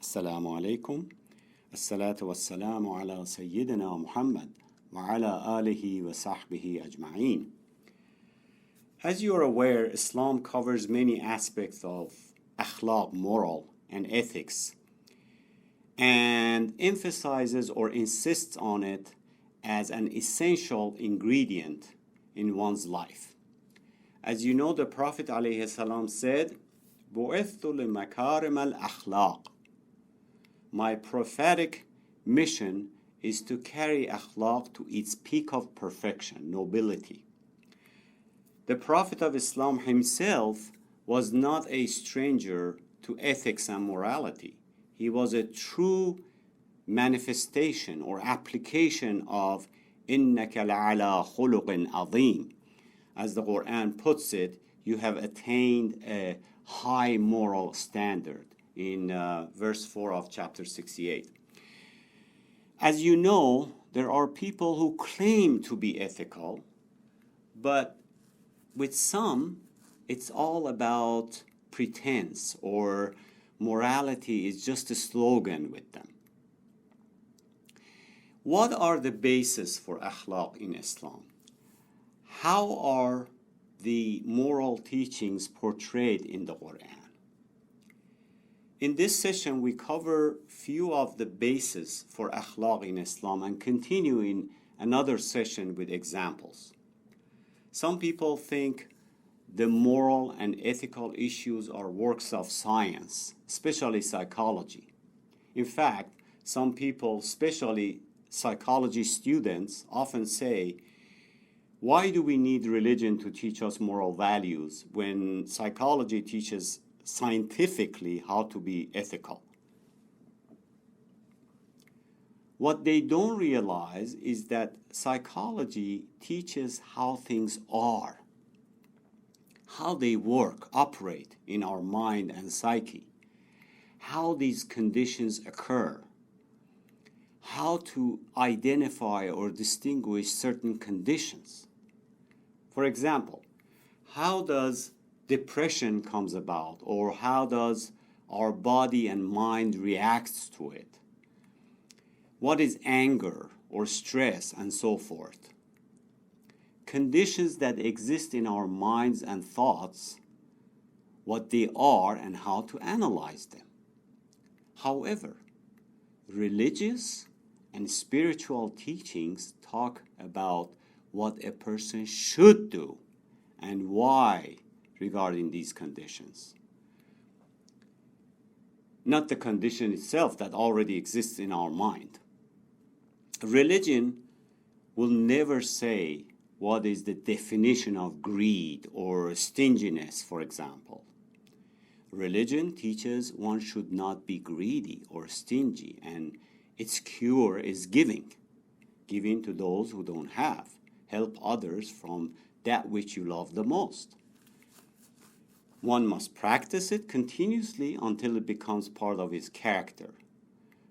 السلام عليكم. الصلاة والسلام على سيدنا محمد وعلى آله وصحبه أجمعين. As you are aware, Islam covers many aspects of Akhlaq, moral and ethics, and emphasizes or insists on it as an essential ingredient in one's life. As you know, the Prophet ﷺ said, بُعِثْتُ لِمَكَارِمَ الْأَخْلَاقِ. My prophetic mission is to carry Akhlaq to its peak of perfection, nobility. The Prophet of Islam himself was not a stranger to ethics and morality. He was a true manifestation or application of إِنَّكَ لَعَلَى خُلُقٍ عَظِيمٍ. As the Qur'an puts it, you have attained a high moral standard in verse 4 of chapter 68. As you know, there are people who claim to be ethical, but with some, it's all about pretense, or morality is just a slogan with them. What are the bases for Akhlaq in Islam? How are the moral teachings portrayed in the Qur'an? In this session, we cover few of the bases for Akhlaq in Islam and continue in another session with examples. Some people think the moral and ethical issues are works of science, especially psychology. In fact, some people, especially psychology students, often say, why do we need religion to teach us moral values when psychology teaches scientifically how to be ethical? What they don't realize is that psychology teaches how things are, how they work, operate in our mind and psyche, how these conditions occur, how to identify or distinguish certain conditions. For example, how does depression comes about, or how does our body and mind reacts to it? What is anger or stress, and so forth? Conditions that exist in our minds and thoughts, what they are and how to analyze them. However, religious and spiritual teachings talk about what a person should do and why regarding these conditions. Not the condition itself that already exists in our mind. Religion will never say what is the definition of greed or stinginess, for example. Religion teaches one should not be greedy or stingy, and its cure is giving. Giving to those who don't have. Help others from that which you love the most. One must practice it continuously until it becomes part of his character.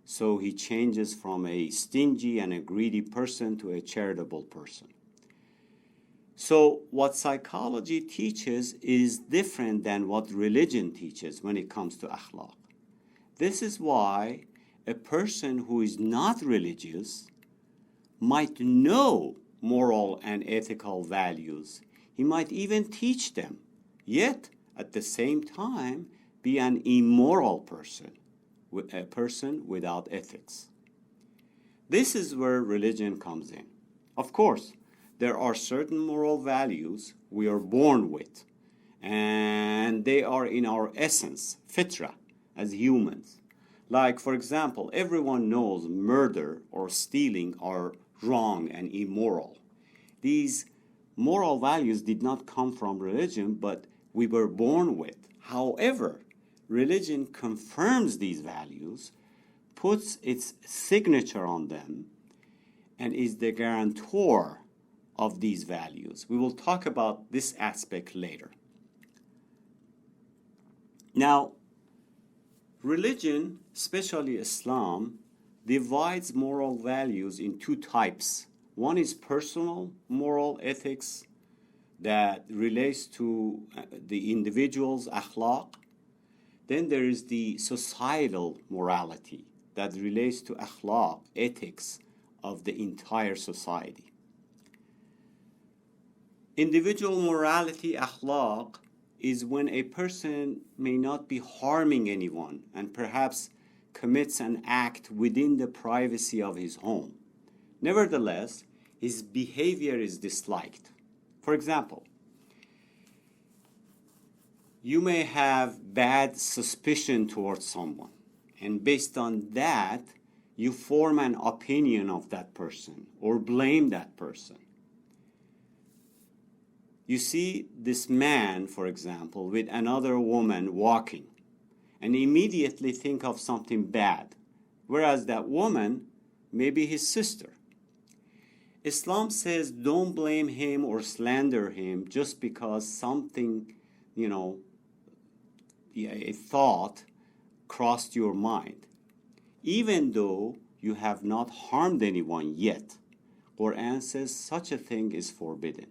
So he changes from a stingy and a greedy person to a charitable person. So what psychology teaches is different than what religion teaches when it comes to Akhlaq. This is why a person who is not religious might know moral and ethical values. He might even teach them, yet at the same time be an immoral person, a person without ethics. This is where religion comes in. Of course, there are certain moral values we are born with, and they are in our essence, Fitrah, as humans. Like, for example, everyone knows murder or stealing are wrong and immoral. These moral values did not come from religion, but we were born with. However, religion confirms these values, puts its signature on them, and is the guarantor of these values. We will talk about this aspect later. Now, religion, especially Islam, divides moral values in two types. One is personal moral ethics that relates to the individual's akhlaq. Then there is the societal morality that relates to akhlaq, ethics of the entire society. Individual morality, akhlaq, is when a person may not be harming anyone and perhaps commits an act within the privacy of his home. Nevertheless, his behavior is disliked. For example, you may have bad suspicion towards someone, and based on that, you form an opinion of that person or blame that person. You see this man, for example, with another woman walking, and immediately think of something bad, whereas that woman may be his sister. Islam says don't blame him or slander him just because something, a thought crossed your mind, even though you have not harmed anyone yet. Qur'an says such a thing is forbidden.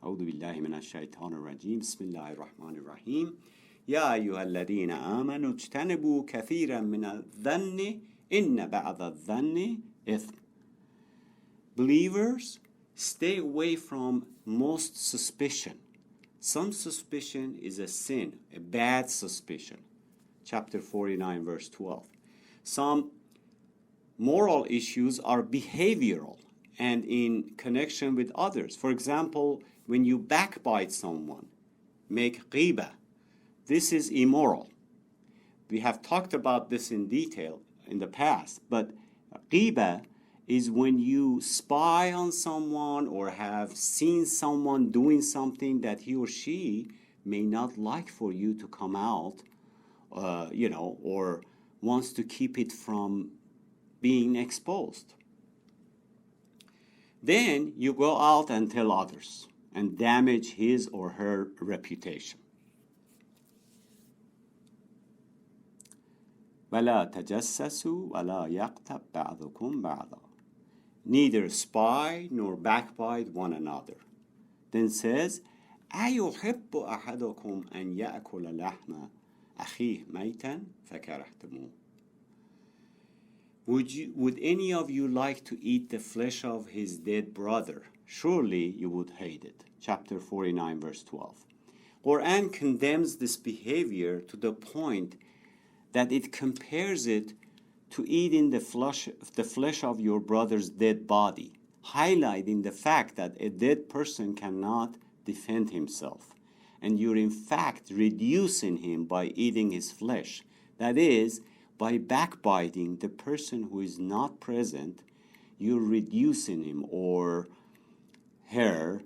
أعوذ بالله من الشيطان الرجيم بسم الله الرحمن الرحيم يا أيها الذين آمنوا اجتنبوا كثيرا من الظن إن بعض الظن إثم. Believers, stay away from most suspicion. Some suspicion is a sin, a bad suspicion. Chapter 49, verse 12. Some moral issues are behavioral and in connection with others. For example, when you backbite someone, make ghibah, this is immoral. We have talked about this in detail in the past, but ghibah is when you spy on someone or have seen someone doing something that he or she may not like for you to come out, or wants to keep it from being exposed. Then you go out and tell others and damage his or her reputation. وَلَا تَجَسَّسُوا وَلَا يَغْتَبْ بَعْضُكُمْ بَعْضًا. Neither spy nor backbite one another. Then says, أَيُحِبُّ أَحَدُكُمْ أَنْ يَأْكُلَ لَحْمَ أَخِيهِ مَيْتًا فَكَرَهْتُمُوهُ. Would any of you like to eat the flesh of his dead brother? Surely you would hate it. Chapter 49, verse 12. Qur'an condemns this behavior to the point that it compares it to eating the flesh of your brother's dead body, highlighting the fact that a dead person cannot defend himself, and you're in fact reducing him by eating his flesh. That is, by backbiting the person who is not present, you're reducing him or her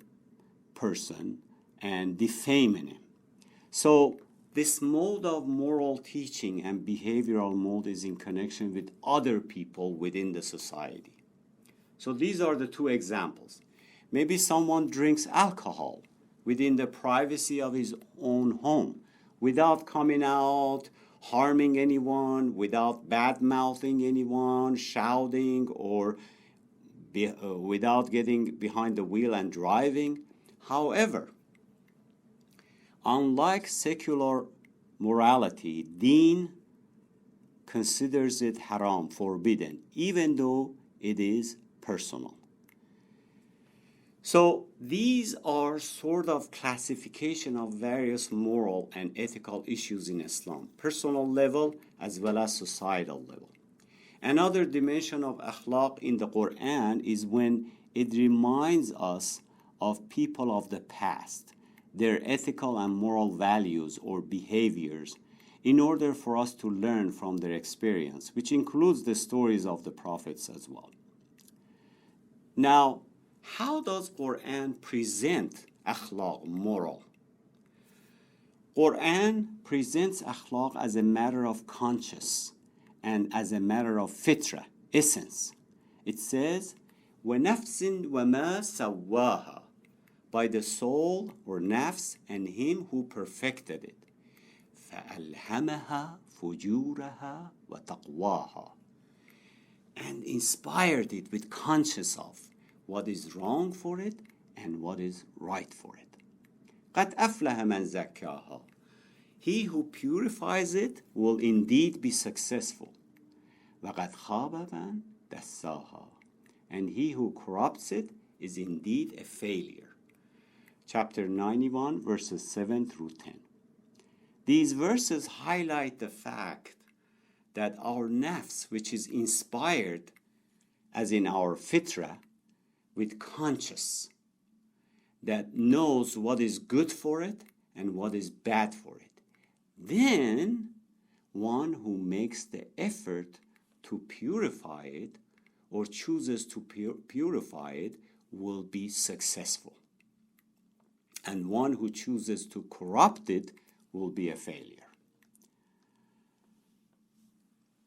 person and defaming him. So this mode of moral teaching and behavioral mode is in connection with other people within the society. So these are the two examples. Maybe someone drinks alcohol within the privacy of his own home without coming out, harming anyone, without bad-mouthing anyone, shouting, or without getting behind the wheel and driving. However, unlike secular morality, Deen considers it haram, forbidden, even though it is personal. So these are sort of classification of various moral and ethical issues in Islam, personal level as well as societal level. Another dimension of akhlaq in the Qur'an is when it reminds us of people of the past, their ethical and moral values or behaviors, in order for us to learn from their experience, which includes the stories of the prophets as well. Now, how does Qur'an present akhlaq, moral? Qur'an presents akhlaq as a matter of conscience and as a matter of fitrah, essence. It says, وَنَفْسٍ وَمَا سَوَّاهَا, by the soul or nafs and him who perfected it. فَأَلْهَمَهَا فُجُورَهَا وَتَقْوَاهَا, and inspired it with conscience of what is wrong for it and what is right for it. قَدْ أَفْلَهَ مَنْ زَكَّاهَا, He who purifies it will indeed be successful. وَقَدْ خَابَ مَنْ دَسَّاهَا. And he who corrupts it is indeed a failure. Chapter 91, verses 7 through 10. These verses highlight the fact that our nafs, which is inspired, as in our fitrah, with conscience, that knows what is good for it and what is bad for it. Then, one who makes the effort to purify it or chooses to purify it will be successful. And one who chooses to corrupt it will be a failure.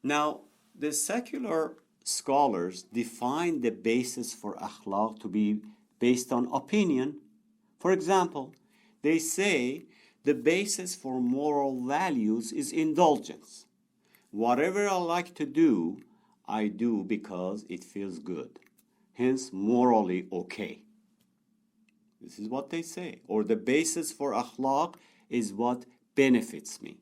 Now, the secular scholars define the basis for akhlaq to be based on opinion. For example, they say the basis for moral values is indulgence. Whatever I like to do, I do because it feels good. Hence, morally okay. This is what they say. Or the basis for akhlaq is what benefits me.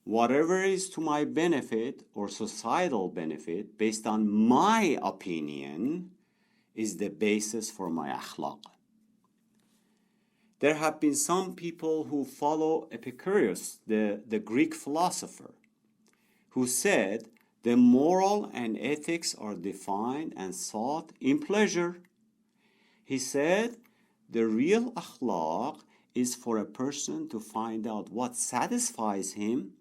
Whatever is to my benefit or societal benefit based on my opinion is the basis for my akhlaq. There have been some people who follow Epicurus, the Greek philosopher, who said the moral and ethics are defined and sought in pleasure. He said the real akhlaq is for a person to find out what satisfies him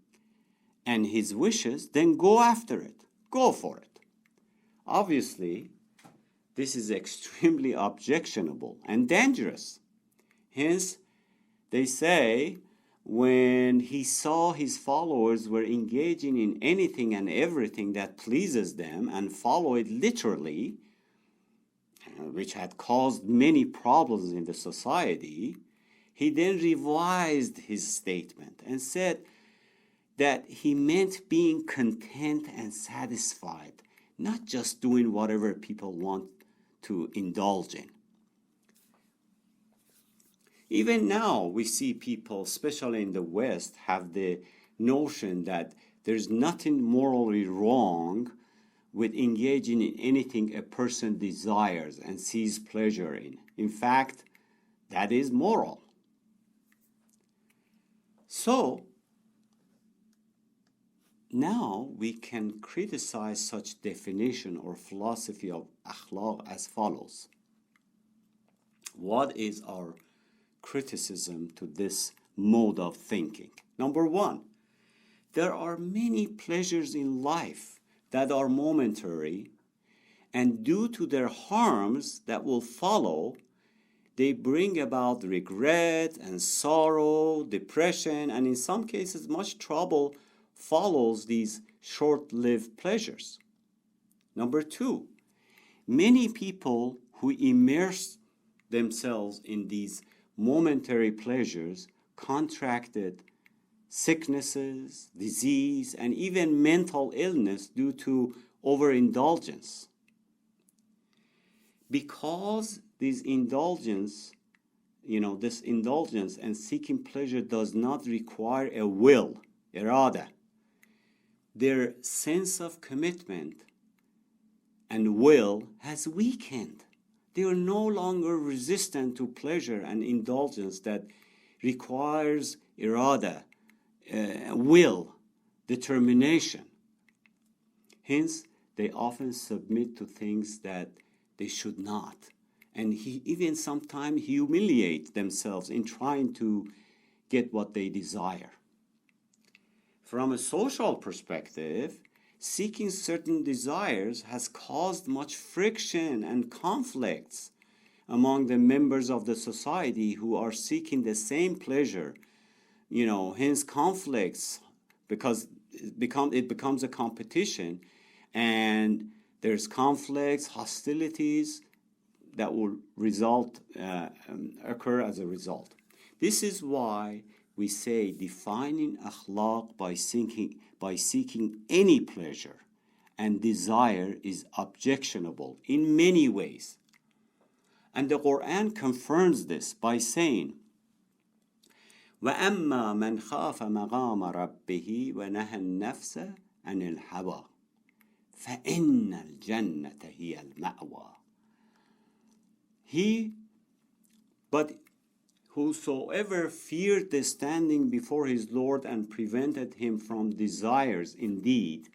and his wishes, then go after it. Go for it. Obviously, this is extremely objectionable and dangerous. Hence, they say when he saw his followers were engaging in anything and everything that pleases them and follow it literally, which had caused many problems in the society, he then revised his statement and said that he meant being content and satisfied, not just doing whatever people want to indulge in. Even now, we see people, especially in the West, have the notion that there's nothing morally wrong with engaging in anything a person desires and sees pleasure in. In fact, that is moral. So, now we can criticize such definition or philosophy of akhlaq as follows. What is our criticism to this mode of thinking? Number one, there are many pleasures in life that are momentary, and due to their harms that will follow, they bring about regret and sorrow, depression, and in some cases much trouble follows these short-lived pleasures. Number two, many people who immerse themselves in these momentary pleasures contracted sicknesses, disease, and even mental illness due to overindulgence. Because this indulgence and seeking pleasure does not require a will, irada, their sense of commitment and will has weakened. They are no longer resistant to pleasure and indulgence that requires irada, will, determination. Hence, they often submit to things that they should not. And even sometimes humiliate themselves in trying to get what they desire. From a social perspective, seeking certain desires has caused much friction and conflicts among the members of the society who are seeking the same pleasure. Hence conflicts, because it becomes a competition, and there's conflicts, hostilities that will occur as a result. This is why we say defining akhlaq by seeking any pleasure and desire is objectionable in many ways. And the Qur'an confirms this by saying, وَأَمَّا مَنْ خَافَ مَقَامَ رَبِّهِ وَنَهَى النَّفْسَ عَنِ الْهَوَى فَإِنَّ الْجَنَّةَ هِيَ الْمَأْوَى. But whosoever feared the standing before his Lord and prevented him from desires, indeed,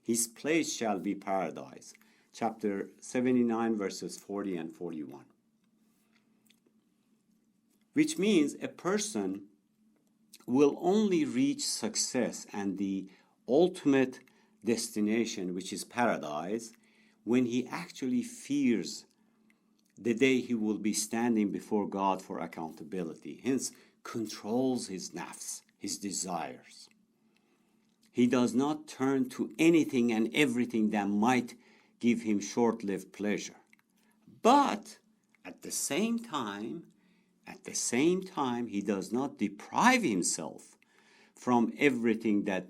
his place shall be paradise. Chapter 79, verses 40 and 41. Which means a person will only reach success and the ultimate destination, which is paradise, when he actually fears the day he will be standing before God for accountability, hence controls his nafs, his desires. He does not turn to anything and everything that might give him short-lived pleasure. But at the same time, he does not deprive himself from everything that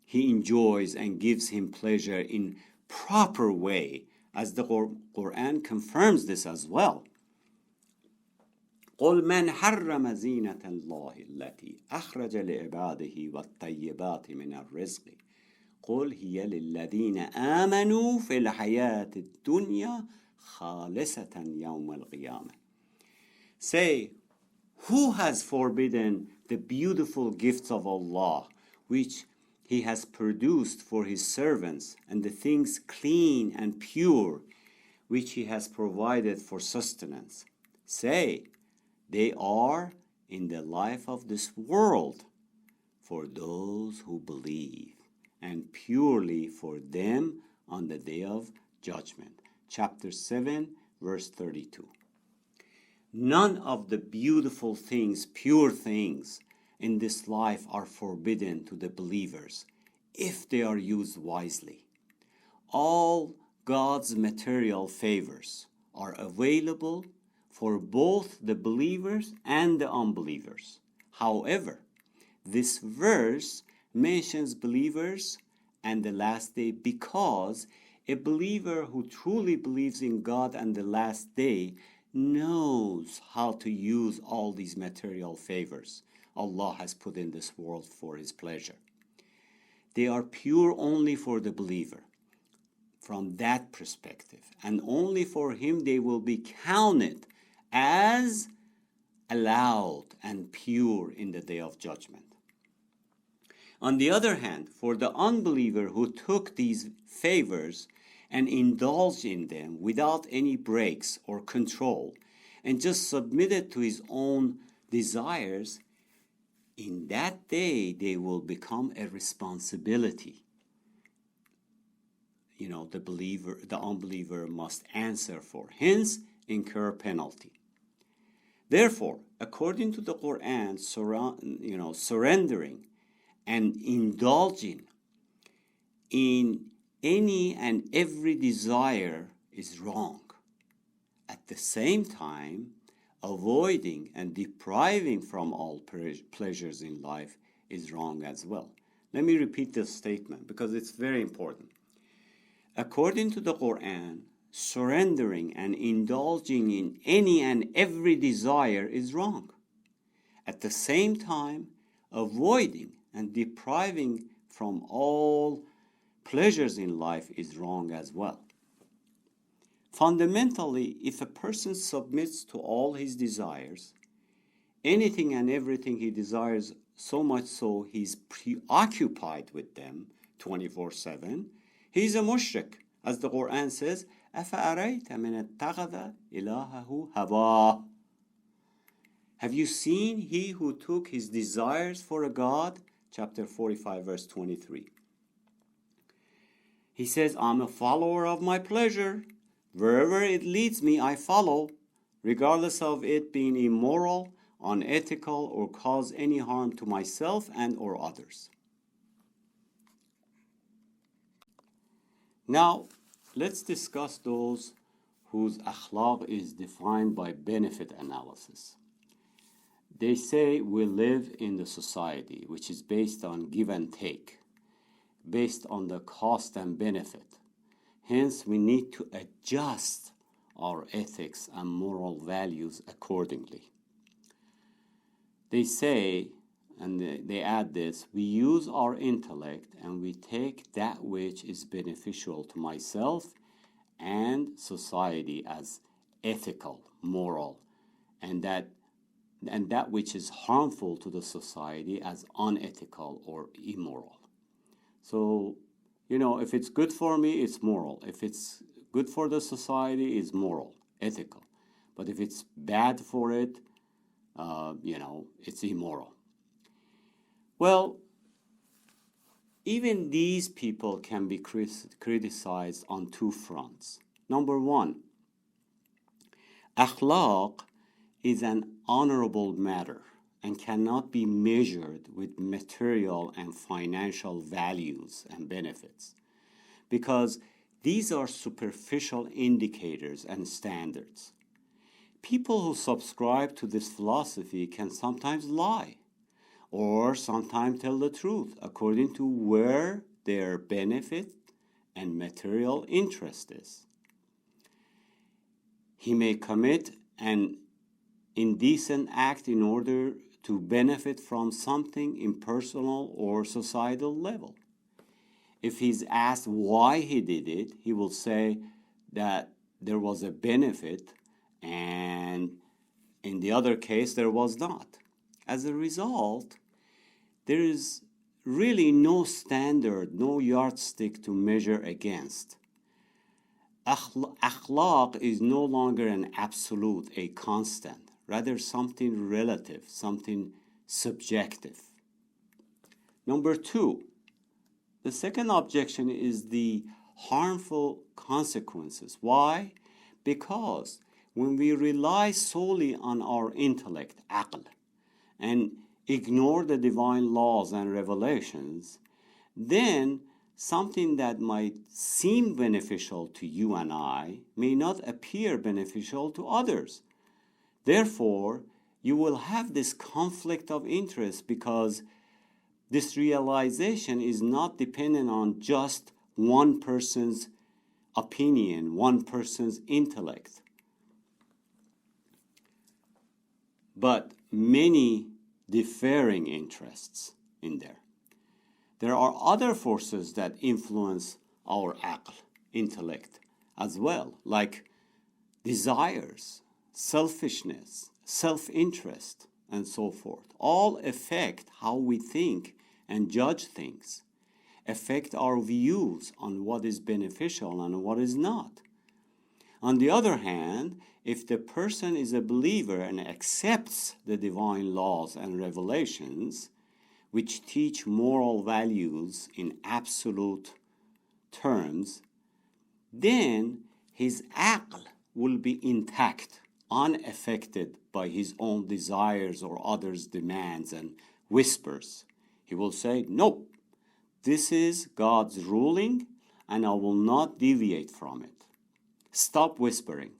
he enjoys and gives him pleasure in proper way, as the Qur'an confirms this as well. قُلْ مَنْ حَرَّمَ زِينَةَ اللَّهِ الَّتِي أَخْرَجَ لِعِبَادِهِ وَالطَّيِّبَاتِ مِنَ الرِّزْقِ قُلْ هِيَ لِلَّذِينَ آمَنُوا فِي الْحَيَاةِ الدُّنْيَا خَالِصَةً يَوْمَ الْقِيَامَةِ. Say, who has forbidden the beautiful gifts of Allah, which He has produced for His servants, and the things clean and pure, which He has provided for sustenance? Say, they are in the life of this world for those who believe, and purely for them on the day of judgment. Chapter 7, verse 32. None of the beautiful things, pure things in this life are forbidden to the believers if they are used wisely. All God's material favors are available for both the believers and the unbelievers. However, this verse mentions believers and the last day because a believer who truly believes in God and the last day knows how to use all these material favors Allah has put in this world for His pleasure. They are pure only for the believer from that perspective, and only for him they will be counted as allowed and pure in the day of judgment. On the other hand, for the unbeliever who took these favors and indulged in them without any breaks or control and just submitted to his own desires, in that day they will become a responsibility. The unbeliever must answer for, hence incur penalty. Therefore, according to the Qur'an, surrendering and indulging in any and every desire is wrong. At the same time, avoiding and depriving from all pleasures in life is wrong as well. Let me repeat this statement because it's very important. According to the Qur'an, surrendering and indulging in any and every desire is wrong. At the same time, avoiding and depriving from all pleasures in life is wrong as well. Fundamentally, if a person submits to all his desires, anything and everything he desires, so much so he's preoccupied with them 24/7, he's a mushrik. As the Qur'an says, أَفَأَرَيْتَ مِنَ اتَّخَذَ إِلَهَهُ هَوَاهُ. Have you seen he who took his desires for a god? Chapter 45, verse 23. He says, I'm a follower of my pleasure. Wherever it leads me, I follow, regardless of it being immoral, unethical, or cause any harm to myself and or others. Now, let's discuss those whose akhlaq is defined by benefit analysis. They say we live in the society which is based on give and take, based on the cost and benefit. Hence, we need to adjust our ethics and moral values accordingly. They say, and they add this, we use our intellect and we take that which is beneficial to myself and society as ethical, moral, and that which is harmful to the society as unethical or immoral. So, if it's good for me, it's moral. If it's good for the society, it's moral, ethical. But if it's bad for it, it's immoral. Well, even these people can be criticized on two fronts. Number one, akhlaq is an honorable matter and cannot be measured with material and financial values and benefits, because these are superficial indicators and standards. People who subscribe to this philosophy can sometimes lie or sometimes tell the truth according to where their benefit and material interest is. He may commit an indecent act in order to benefit from something impersonal or societal level. If he's asked why he did it, he will say that there was a benefit and in the other case there was not. As a result, there is really no standard, no yardstick to measure against. Akhlaq is no longer an absolute, a constant, rather something relative, something subjective. Number two, the second objection is the harmful consequences. Why? Because when we rely solely on our intellect, aql, and ignore the divine laws and revelations, then something that might seem beneficial to you and I may not appear beneficial to others. Therefore, you will have this conflict of interest because this realization is not dependent on just one person's opinion, one person's intellect, but many differing interests in there. There are other forces that influence our aql, intellect, as well, like desires, selfishness, self-interest, and so forth. All affect how we think and judge things, affect our views on what is beneficial and what is not. On the other hand, if the person is a believer and accepts the divine laws and revelations, which teach moral values in absolute terms, then his aql will be intact, unaffected by his own desires or others' demands and whispers. He will say, no, this is God's ruling and I will not deviate from it. Stop whispering.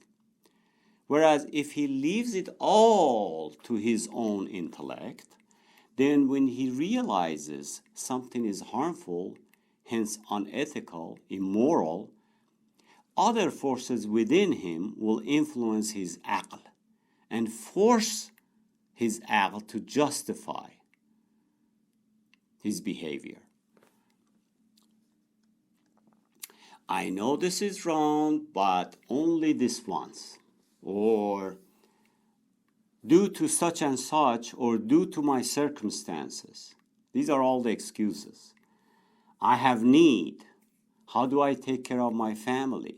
Whereas if he leaves it all to his own intellect, then when he realizes something is harmful, hence unethical, immoral, other forces within him will influence his aql and force his aql to justify his behavior. I know this is wrong, but only this once. Or due to such and such, or due to my circumstances. These are all the excuses. I have need. How do I take care of my family?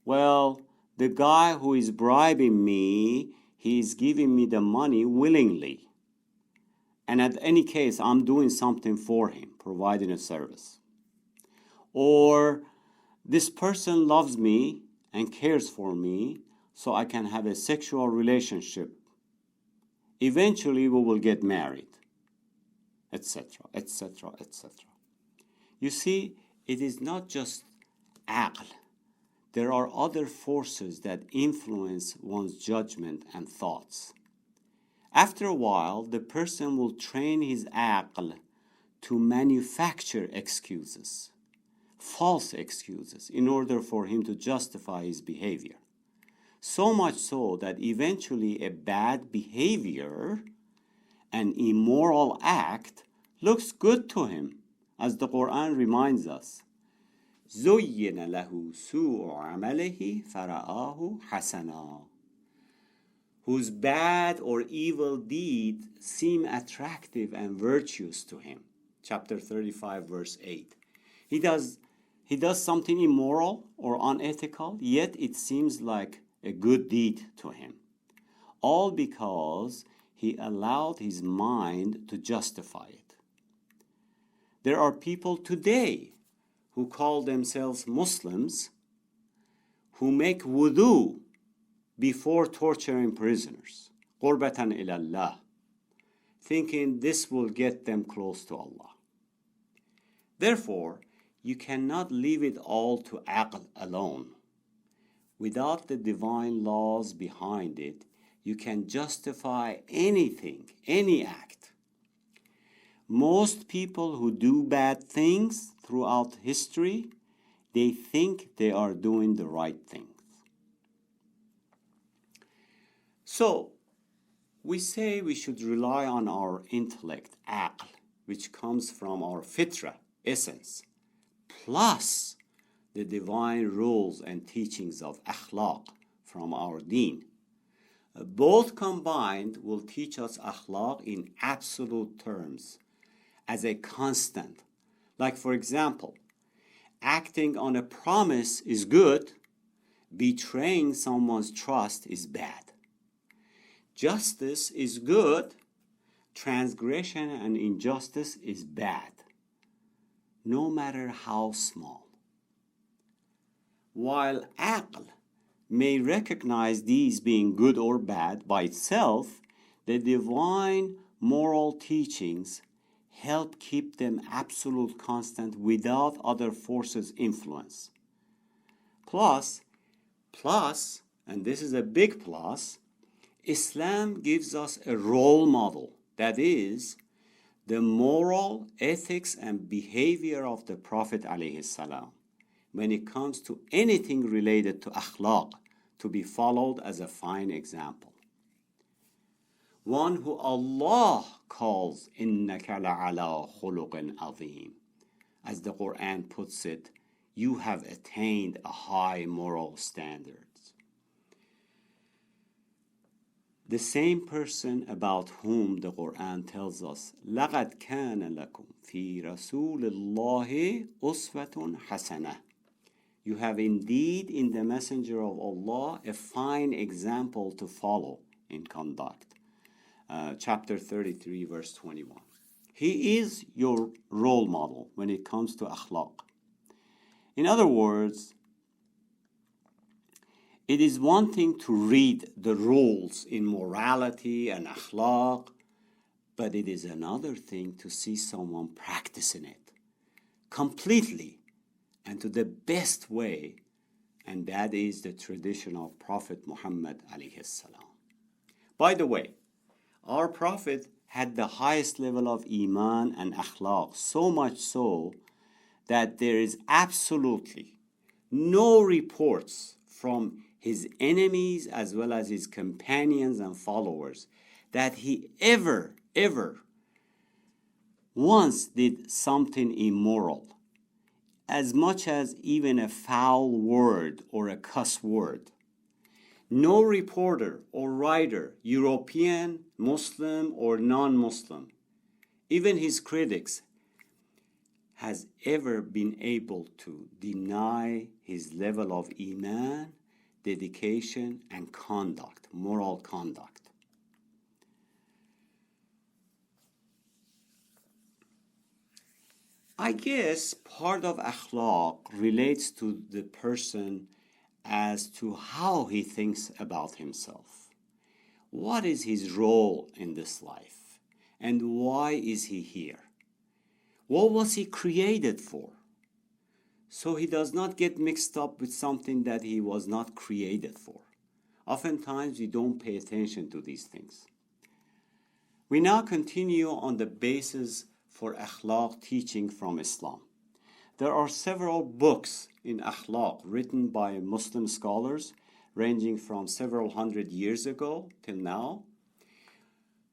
Well, the guy who is bribing me, he is giving me the money willingly. And at any case, I'm doing something for him, providing a service. Or this person loves me and cares for me, so I can have a sexual relationship. Eventually, we will get married, etc., etc., etc. You see, it is not just aql. There are other forces that influence one's judgment and thoughts. After a while, the person will train his aql to manufacture excuses, false excuses, in order for him to justify his behavior. So much so that eventually a bad behavior an immoral act looks good to him, as the Qur'an reminds us. زُيِّنَ لَهُ سُوءُ عَمَلِهِ فَرَآهُ حَسَنًا, whose bad or evil deeds seem attractive and virtuous to him. Chapter 35, verse 8. He does something immoral or unethical, yet it seems like a good deed to him. All because he allowed his mind to justify it. There are people today who call themselves Muslims who make wudu before torturing prisoners, qurbatan ilallah, thinking this will get them close to Allah. Therefore, you cannot leave it all to aql alone. Without the divine laws behind it, you can justify anything, any act. Most people who do bad things throughout history, they think they are doing the right things. So, we say we should rely on our intellect, aql, which comes from our fitrah, essence, plus the divine rules and teachings of akhlaq from our deen. Both combined will teach us akhlaq in absolute terms, as a constant. Like, for example, acting on a promise is good, betraying someone's trust is bad. Justice is good, transgression and injustice is bad, no matter how small. While aql may recognize these being good or bad by itself, the divine moral teachings help keep them absolute constant without other forces' influence. Plus, and this is a big plus, Islam gives us a role model, that is, the moral ethics and behavior of the Prophet ﷺ when it comes to anything related to akhlaq, to be followed as a fine example. One who Allah calls إِنَّكَ لَعَلَىٰ خُلُقٍ عَظِيمٍ. As the Qur'an puts it, you have attained a high moral standard. The same person about whom the Qur'an tells us, لَقَدْ كَانَ لَكُمْ فِي رَسُولِ اللَّهِ أُسْوَةٌ حَسَنَةٌ. You have indeed in the Messenger of Allah a fine example to follow in conduct. Chapter 33, verse 21. He is your role model when it comes to akhlaq. In other words, it is one thing to read the rules in morality and akhlaq, but it is another thing to see someone practicing it completely and to the best way, and that is the tradition of Prophet Muhammad alayhi salam. By the way, our Prophet had the highest level of iman and akhlaq, so much so that there is absolutely no reports from his enemies as well as his companions and followers that he ever once did something immoral, as much as even a foul word or a cuss word. No reporter or writer, European, Muslim or non-Muslim, even his critics, has ever been able to deny his level of iman, dedication, and conduct, moral conduct. I guess part of akhlaq relates to the person as to how he thinks about himself. What is his role in this life? And why is he here? What was he created for? So he does not get mixed up with something that he was not created for. Oftentimes we don't pay attention to these things. We now continue on the basis for akhlaq teaching from Islam. There are several books in akhlaq written by Muslim scholars ranging from several hundred years ago till now.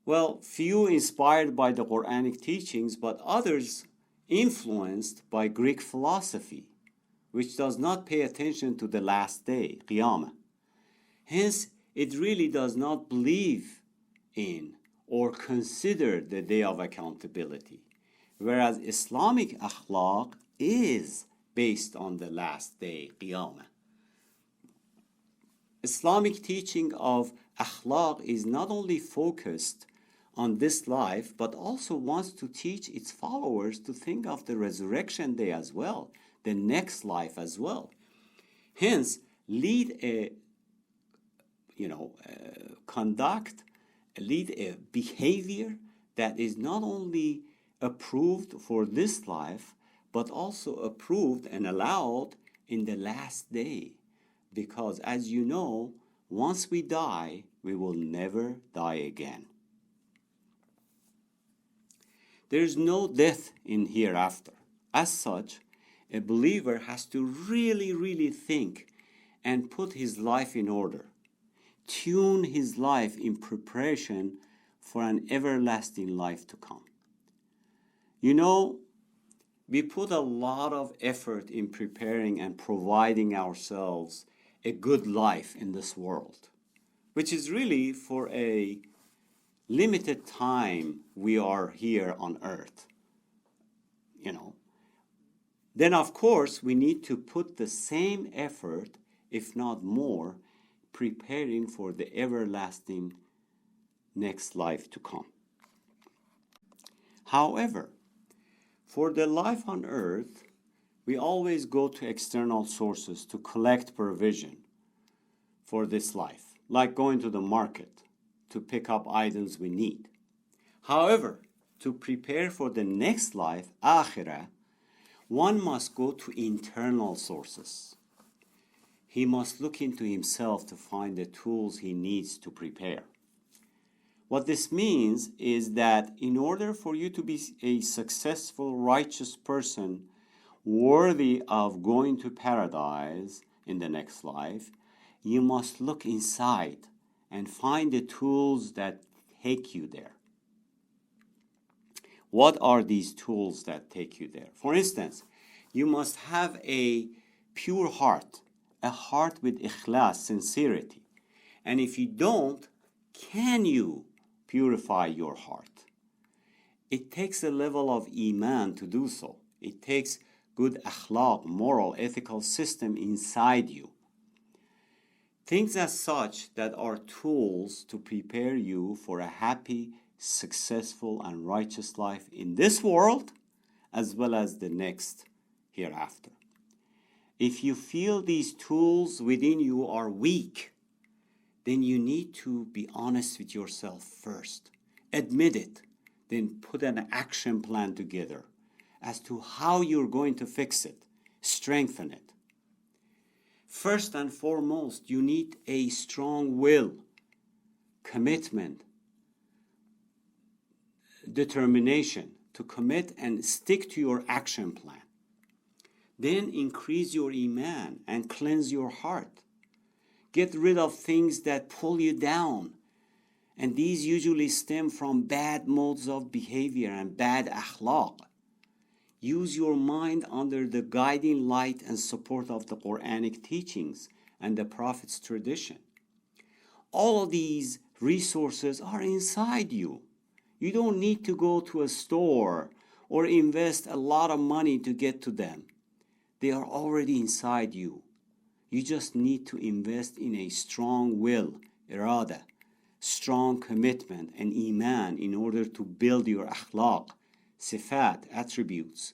Well, few inspired by the Quranic teachings, but others influenced by Greek philosophy, which does not pay attention to the last day, Qiyamah. Hence, it really does not believe in or consider the day of accountability, whereas Islamic Akhlaq is based on the last day, Qiyamah. Islamic teaching of Akhlaq is not only focused on this life, but also wants to teach its followers to think of the resurrection day as well, the next life as well. Hence, lead a behavior that is not only approved for this life, but also approved and allowed in the last day. Because as you know, once we die, we will never die again. There is no death in hereafter. As such, a believer has to really think and put his life in order. Tune his life in preparation for an everlasting life to come. You know, we put a lot of effort in preparing and providing ourselves a good life in this world, which is really for a limited time we are here on earth. Then of course we need to put the same effort, if not more, preparing for the everlasting next life to come. However, for the life on earth, we always go to external sources to collect provision for this life, like going to the market to pick up items we need. However, to prepare for the next life, Akhirah, one must go to internal sources. He must look into himself to find the tools he needs to prepare. What this means is that in order for you to be a successful, righteous person, worthy of going to paradise in the next life, you must look inside and find the tools that take you there. What are these tools that take you there? For instance, you must have a pure heart, a heart with ikhlas, sincerity. And if you don't, can you purify your heart? It takes a level of iman to do so. It takes good akhlaq, moral, ethical system inside you. Things as such that are tools to prepare you for a happy, successful, and righteous life in this world, as well as the next hereafter. If you feel these tools within you are weak, then you need to be honest with yourself first. Admit it, then put an action plan together as to how you're going to fix it, strengthen it. First and foremost, you need a strong will, commitment, determination to commit and stick to your action plan. Then increase your iman and cleanse your heart. Get rid of things that pull you down. And these usually stem from bad modes of behavior and bad akhlaq. Use your mind under the guiding light and support of the Quranic teachings and the Prophet's tradition. All of these resources are inside you. You don't need to go to a store or invest a lot of money to get to them. They are already inside you. You just need to invest in a strong will, irada, strong commitment and iman in order to build your akhlaq, sifat, attributes,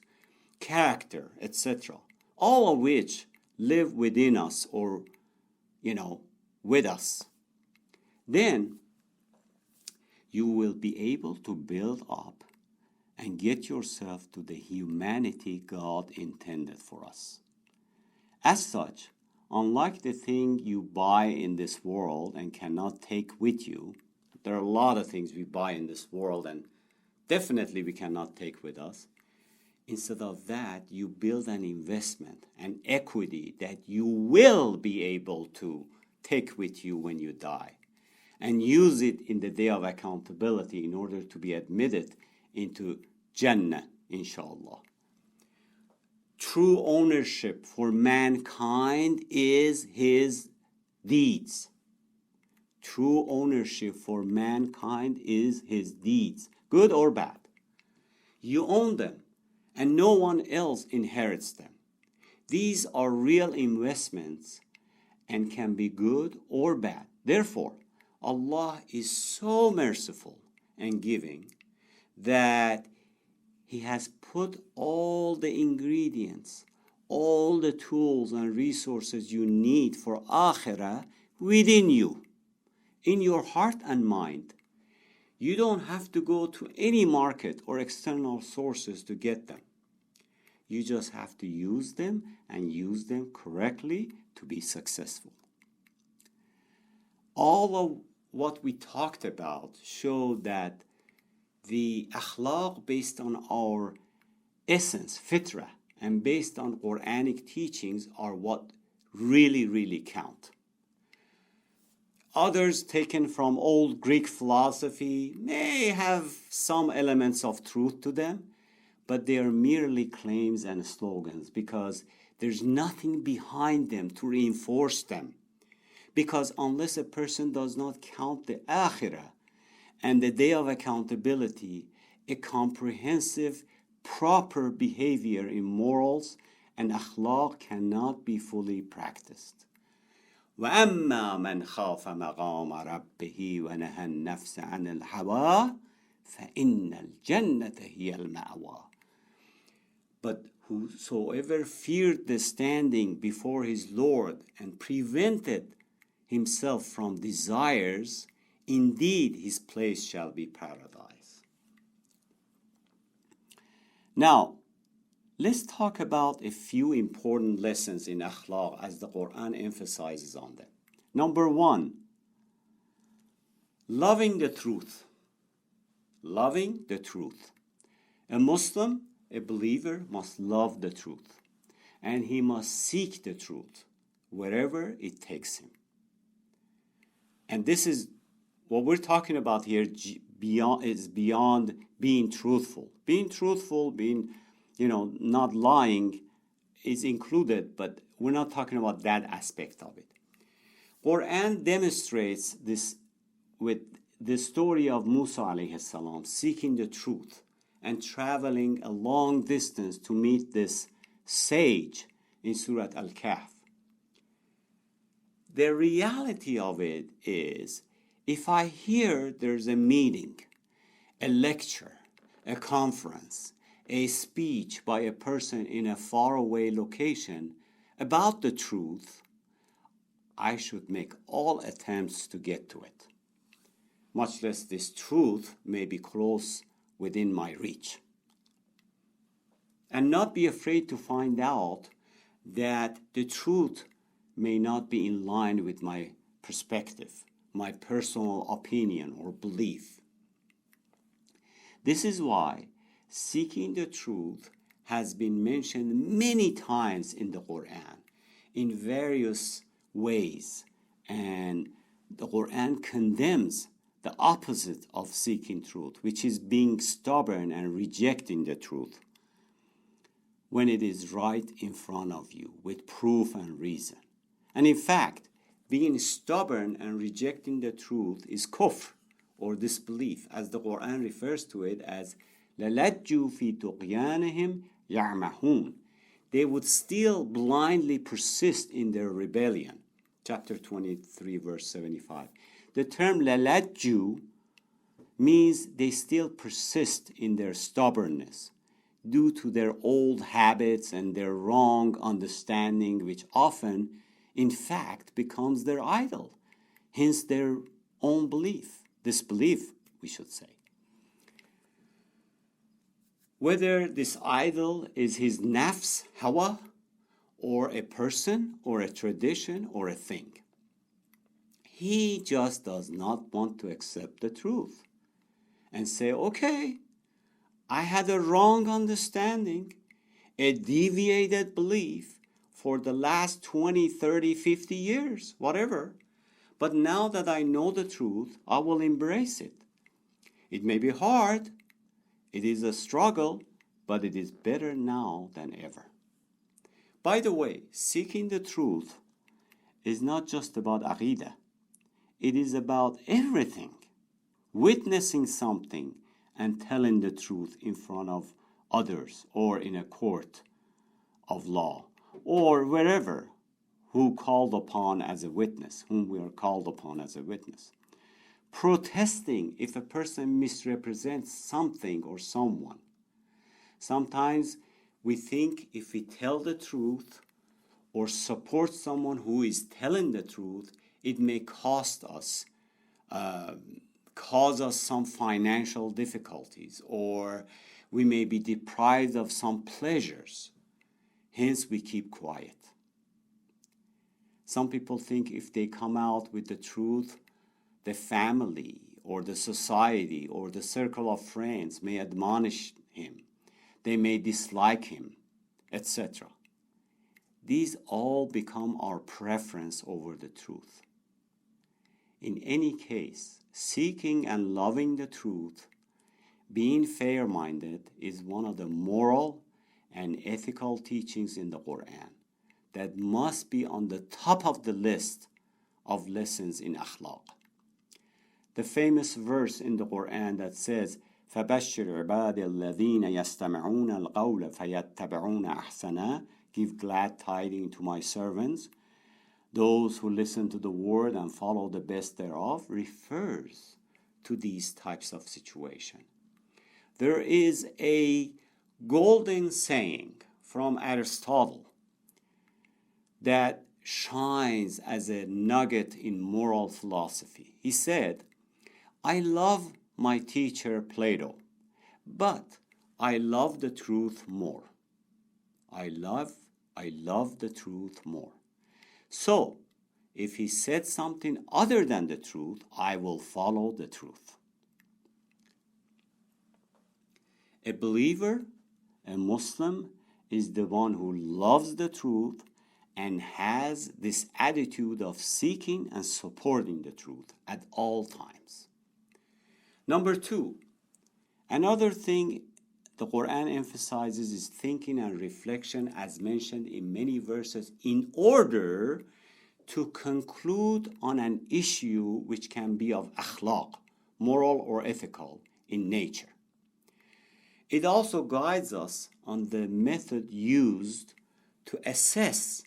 character, etc. All of which live within us or, with us. Then you will be able to build up and get yourself to the humanity God intended for us. As such, unlike the thing you buy in this world and cannot take with you, there are a lot of things we buy in this world and definitely we cannot take with us. Instead of that, you build an investment, an equity that you will be able to take with you when you die. and use it in the day of accountability in order to be admitted into Jannah, inshallah. True ownership for mankind is his deeds. True ownership for mankind is his deeds, good or bad. You own them, and no one else inherits them. These are real investments and can be good or bad. Therefore, Allah is so merciful and giving that He has put all the ingredients, all the tools and resources you need for akhirah within you, in your heart and mind. You don't have to go to any market or external sources to get them. You just have to use them and use them correctly to be successful. All of what we talked about show that the akhlaq based on our essence, fitrah, and based on Quranic teachings are what really count. Others taken from old Greek philosophy may have some elements of truth to them, but they are merely claims and slogans because there's nothing behind them to reinforce them. Because unless a person does not count the akhirah and the day of accountability, a comprehensive, proper behavior in morals and akhlaq cannot be fully practiced. وَأَمَّا مَنْ خَافَ مَقَامَ رَبِّهِ وَنَهَى النَّفْسَ عَنِ الْهَوَىٰ فَإِنَّ الْجَنَّةَ هِيَ الْمَأْوَىٰ. But whosoever feared the standing before his Lord and prevented himself from desires, indeed his place shall be paradise. Now, let's talk about a few important lessons in akhlaq as the Qur'an emphasizes on them. Number one, loving the truth. Loving the truth. A Muslim, a believer, must love the truth, and he must seek the truth wherever it takes him. And this is what we're talking about here is beyond being truthful. Being truthful, not lying is included, but we're not talking about that aspect of it. Quran demonstrates this with the story of Musa alayhi salam seeking the truth and traveling a long distance to meet this sage in Surah Al-Kahf. The reality of it is, if I hear there's a meeting, a lecture, a conference, a speech by a person in a faraway location about the truth, I should make all attempts to get to it, much less this truth may be close within my reach. And not be afraid to find out that the truth may not be in line with my perspective, my personal opinion or belief. This is why seeking the truth has been mentioned many times in the Qur'an in various ways, and the Qur'an condemns the opposite of seeking truth, which is being stubborn and rejecting the truth when it is right in front of you with proof and reason. And in fact, being stubborn and rejecting the truth is kufr, or disbelief, as the Qur'an refers to it as لَلَجُّوا فِي طُغْيَانِهِمْ يَعْمَهُونَ. They would still blindly persist in their rebellion. Chapter 23, verse 75. The term لَلَجُّوا means they still persist in their stubbornness due to their old habits and their wrong understanding, which often, in fact, becomes their idol, hence their own belief, disbelief, we should say. Whether this idol is his nafs, hawa, or a person, or a tradition, or a thing, he just does not want to accept the truth and say, okay, I had a wrong understanding, a deviated belief for the last 20, 30, 50 years, whatever. But now that I know the truth, I will embrace it. It may be hard, it is a struggle, but it is better now than ever. By the way, seeking the truth is not just about Aqidah. It is about everything. Witnessing something and telling the truth in front of others or in a court of law or wherever who called upon as a witness, whom we are called upon as a witness. Protesting if a person misrepresents something or someone. Sometimes we think if we tell the truth or support someone who is telling the truth, it may cause us some financial difficulties, or we may be deprived of some pleasures. Hence, we keep quiet. Some people think if they come out with the truth, the family or the society or the circle of friends may admonish him. They may dislike him, etc. These all become our preference over the truth. In any case, seeking and loving the truth, being fair-minded, is one of the moral and ethical teachings in the Qur'an that must be on the top of the list of lessons in Akhlaq. The famous verse in the Qur'an that says, فَبَشِّرْ عِبَادِ الَّذِينَ يَسْتَمِعُونَ الْقَوْلَ فَيَتَّبِعُونَ أَحْسَنَهُ. Give glad tidings to my servants, those who listen to the word and follow the best thereof, refers to these types of situations. There is a golden saying from Aristotle that shines as a nugget in moral philosophy. He said, I love my teacher Plato, but I love the truth more. I love the truth more. So, if he said something other than the truth, I will follow the truth. A believer, a Muslim, is the one who loves the truth and has this attitude of seeking and supporting the truth at all times. Number two, another thing the Qur'an emphasizes is thinking and reflection, as mentioned in many verses, in order to conclude on an issue which can be of akhlaq, moral or ethical in nature. It also guides us on the method used to assess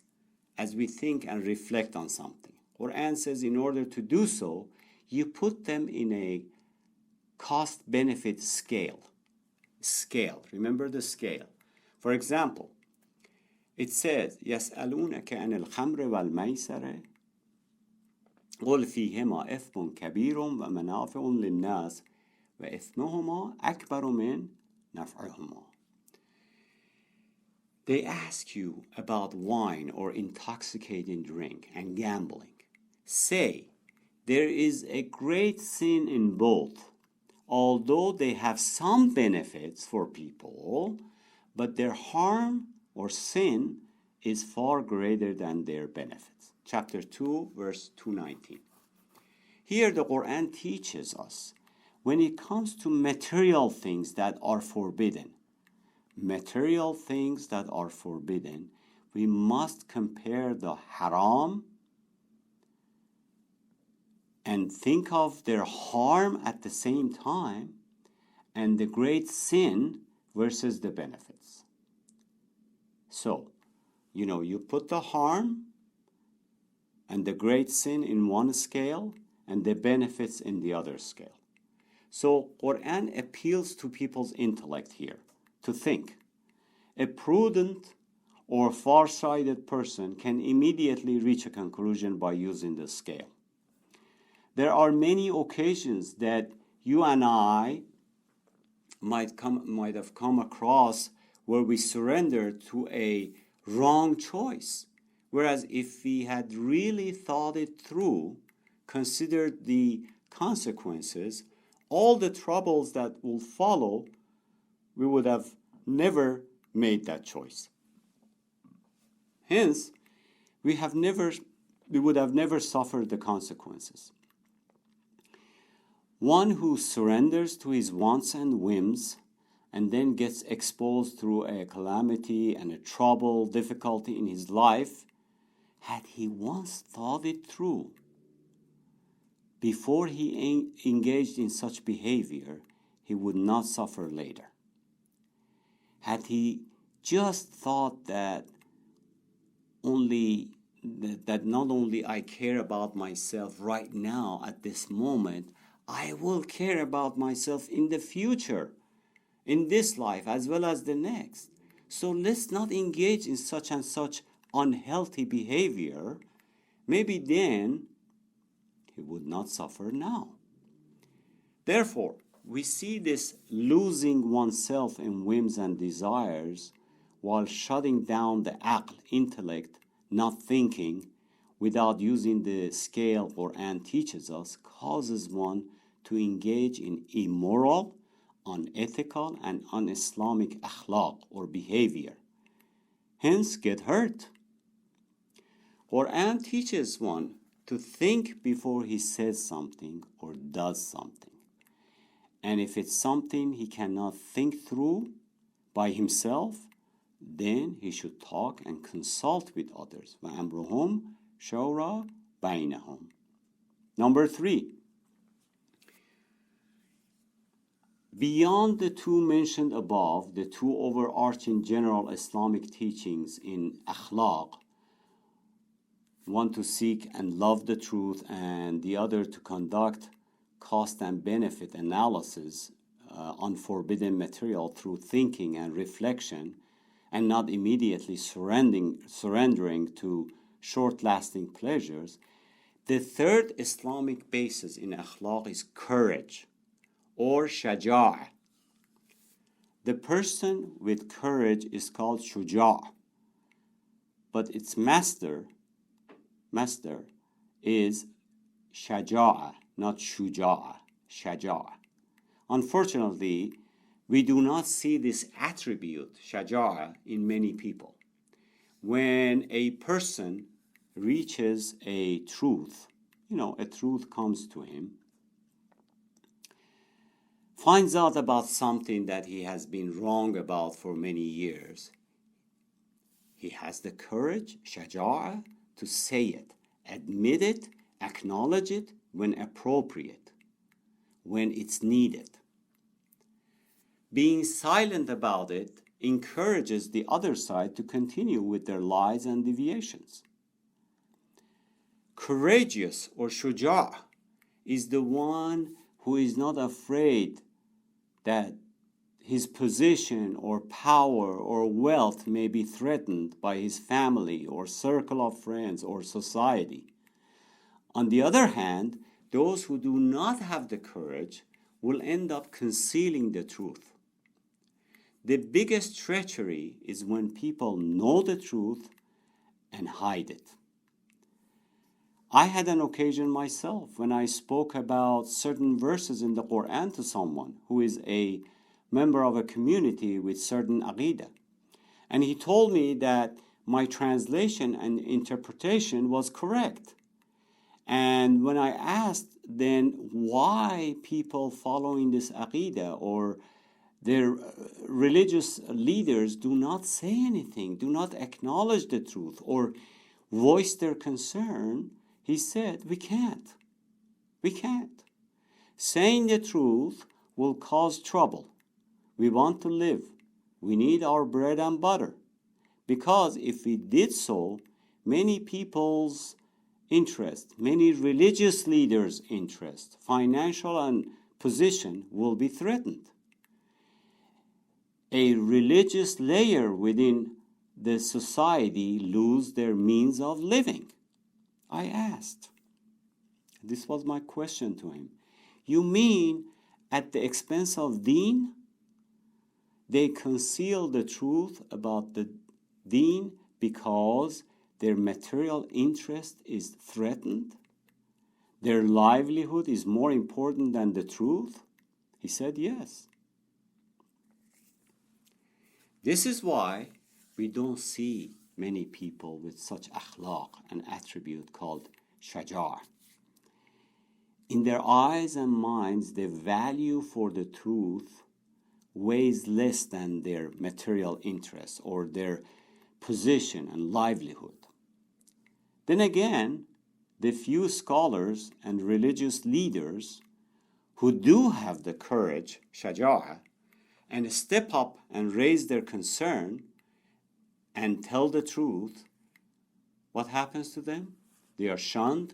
as we think and reflect on something. Qur'an says in order to do so, you put them in a cost-benefit scale. Remember the scale. For example, it says, يَسْأَلُونَكَ عَنِ الْخَمْرِ وَالْمَيْسَرِ قُلْ فِيهِمَا إِثْمٌ كَبِيرٌ وَمَنَافِعٌ لِلنَّاسِ وَإِثْمُهُمَا أَكْبَرُ مِنْ نَفْعِهُمَا. They ask you about wine or intoxicating drink and gambling. Say, there is a great sin in both. Although they have some benefits for people, but their harm or sin is far greater than their benefits. Chapter 2, verse 219. Here the Qur'an teaches us when it comes to material things that are forbidden, we must compare the haram and think of their harm at the same time, and the great sin versus the benefits. So, you put the harm and the great sin in one scale and the benefits in the other scale. So, Qur'an appeals to people's intellect here to think. A prudent or far-sighted person can immediately reach a conclusion by using the scale. There are many occasions that you and I might have come across where we surrendered to a wrong choice. Whereas if we had really thought it through, considered the consequences, all the troubles that will follow, we would have never made that choice. Hence, we have never we would have never suffered the consequences. One who surrenders to his wants and whims and then gets exposed through a calamity and a trouble, difficulty in his life, had he once thought it through before he engaged in such behavior, he would not suffer later. Had he just thought that not only I care about myself right now at this moment, I will care about myself in the future, in this life as well as the next. So let's not engage in such and such unhealthy behavior. Maybe then he would not suffer now. Therefore, we see this losing oneself in whims and desires while shutting down the aql, intellect, not thinking, without using the scale Qur'an teaches us, causes one to engage in immoral, unethical, and un-Islamic akhlaq or behavior. Hence, get hurt. Qur'an teaches one to think before he says something or does something. And if it's something he cannot think through by himself, then he should talk and consult with others. وَأَمْرُهُمْ شَوْرَى بَيْنَهُمْ. Number 3. Beyond the two mentioned above, the two overarching general Islamic teachings in Akhlaq, one to seek and love the truth and the other to conduct cost and benefit analysis on forbidden material through thinking and reflection, and not immediately surrendering to short-lasting pleasures, the third Islamic basis in Akhlaq is courage, or shaja'. The person with courage is called shuja', but its master is shaja'a, not shuja'a, shaja'a. Unfortunately, we do not see this attribute, shaja'a, in many people. When a person reaches a truth, a truth comes to him, finds out about something that he has been wrong about for many years, he has the courage, shaja'a, to say it, admit it, acknowledge it when appropriate, when it's needed. Being silent about it encourages the other side to continue with their lies and deviations. Courageous or shuja' is the one who is not afraid that his position or power or wealth may be threatened by his family or circle of friends or society. On the other hand, those who do not have the courage will end up concealing the truth. The biggest treachery is when people know the truth and hide it. I had an occasion myself when I spoke about certain verses in the Qur'an to someone who is a member of a community with certain aqidah. And he told me that my translation and interpretation was correct. And when I asked then why people following this aqidah or their religious leaders do not say anything, do not acknowledge the truth or voice their concern, he said, we can't. We can't. Saying the truth will cause trouble. We want to live. We need our bread and butter. Because if we did so, many people's interest, many religious leaders' interest, financial and position will be threatened. A religious layer within the society lose their means of living. I asked. This was my question to him. You mean at the expense of deen? They conceal the truth about the deen because their material interest is threatened? Their livelihood is more important than the truth? He said yes. This is why we don't see many people with such akhlaq, an attribute called shajar. In their eyes and minds, the value for the truth weighs less than their material interests or their position and livelihood. Then again, the few scholars and religious leaders who do have the courage, shaja'a, and step up and raise their concern and tell the truth, what happens to them? They are shunned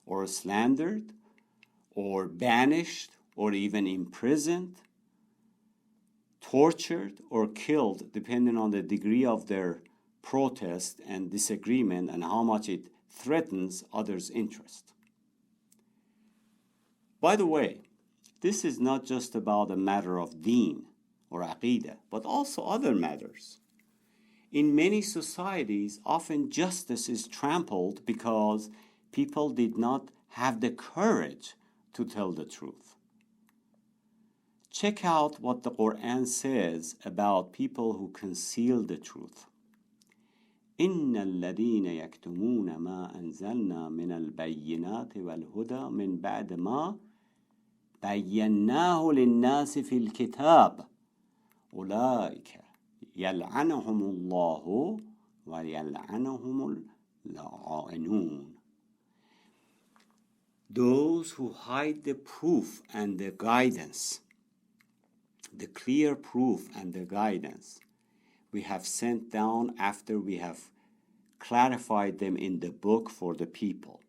or slandered or banished or even imprisoned, tortured or killed, depending on the degree of their protest and disagreement and how much it threatens others' interest. By the way, this is not just about a matter of deen or aqidah, but also other matters. In many societies, often justice is trampled because people did not have the courage to tell the truth. Check out what the Qur'an says about people who conceal the truth. إن الذين يكتمون ما أنزلنا من البينات والهدى من بعد ما بيناه للناس في الكتاب أولئك يلعنهم الله ويلعنهم اللعانون. Those who hide the proof and the guidance, the clear proof and the guidance we have sent down after we have clarified them in the book for the people,